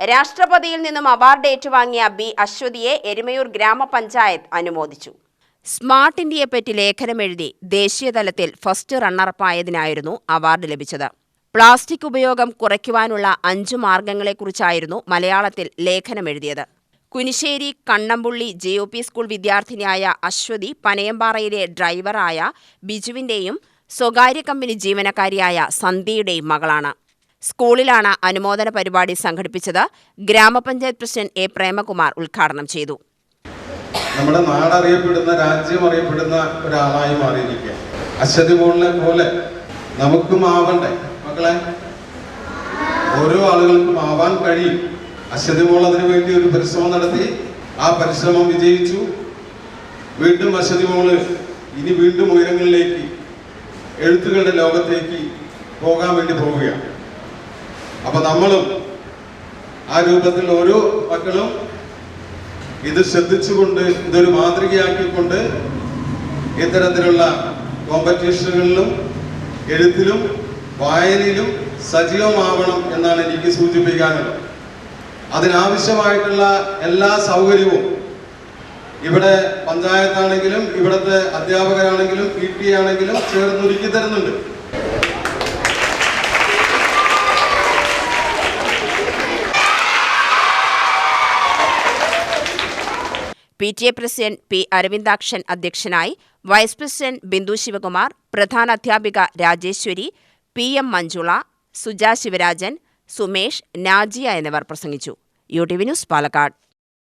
രാഷ്ട്രപതിയിൽ നിന്നും അവാർഡ് ഏറ്റുവാങ്ങിയ ബി അശ്വതിയെ എരുമയൂർ ഗ്രാമപഞ്ചായത്ത് അനുമോദിച്ചു. സ്മാർട്ട് ഇന്ത്യയെപ്പറ്റി ലേഖനമെഴുതി ദേശീയതലത്തിൽ ഫസ്റ്റ് റണ്ണറപ്പായതിനായിരുന്നു അവാർഡ് ലഭിച്ചത്. പ്ലാസ്റ്റിക് ഉപയോഗം കുറയ്ക്കുവാനുള്ള 5 മാർഗങ്ങളെക്കുറിച്ചായിരുന്നു മലയാളത്തിൽ ലേഖനമെഴുതിയത്. കുനിശ്ശേരി കണ്ണമ്പുള്ളി JUP സ്കൂൾ വിദ്യാർത്ഥിനിയായ അശ്വതി പനയമ്പാറയിലെ ഡ്രൈവറായ ബിജുവിന്റെയും സ്വകാര്യ കമ്പനി ജീവനക്കാരിയായ സന്ധ്യയുടെയും മകളാണ്. സ്കൂളിലാണ് അനുമോദന പരിപാടി സംഘടിപ്പിച്ചത്. ഗ്രാമപഞ്ചായത്ത് പ്രസിഡന്റ് A. പ്രേമകുമാർ ഉദ്ഘാടനം ചെയ്തു. നമ്മുടെ നാടറിയപ്പെടുന്ന, രാജ്യം അറിയപ്പെടുന്ന ഒരാളായി മാറിയിരിക്കുക. അശ്വതി മോളിനെ പോലെ നമുക്കും ആവണ്ടേ മക്കളെ? ഓരോ ആളുകൾക്കും ആവാൻ കഴിയും. അശ്വതി മോൾ അതിനു വേണ്ടി ഒരു പരിശ്രമം നടത്തി. ആ പരിശ്രമം വിജയിച്ചു. വീണ്ടും അശ്വതി മോള് ഇനി വീണ്ടും ഉയരങ്ങളിലേക്ക്, എഴുത്തുകളുടെ ലോകത്തേക്ക് പോകാൻ വേണ്ടി പോവുകയാണ്. അപ്പൊ നമ്മളും ആ രൂപത്തിൽ ഓരോ മക്കളും ഇത് ശ്രദ്ധിച്ചുകൊണ്ട്, ഇതൊരു മാതൃകയാക്കിക്കൊണ്ട് ഇത്തരത്തിലുള്ള കോമ്പറ്റീഷനുകളിലും എഴുത്തിലും വായനയിലും സജീവമാവണം എന്നാണ് എനിക്ക് സൂചിപ്പിക്കാനുള്ളത്. അതിനാവശ്യമായിട്ടുള്ള എല്ലാ സൗകര്യവും ഇവിടെ പഞ്ചായത്താണെങ്കിലും ഇവിടുത്തെ അധ്യാപകരാണെങ്കിലും PT ആണെങ്കിലും ചേർന്നൊരുക്കി തരുന്നുണ്ട്. PTA president P. അരവിന്ദാക്ഷൻ അധ്യക്ഷനായി. വൈസ് പ്രസിഡന്റ് ബിന്ദു ശിവകുമാർ, പ്രധാനാധ്യാപിക രാജേശ്വരി, PM മഞ്ജുള, സുജ ശിവരാജൻ, സുമേഷ്, നാജിയ എന്നിവർ പ്രസംഗിച്ചു. UTV news, Palakkad.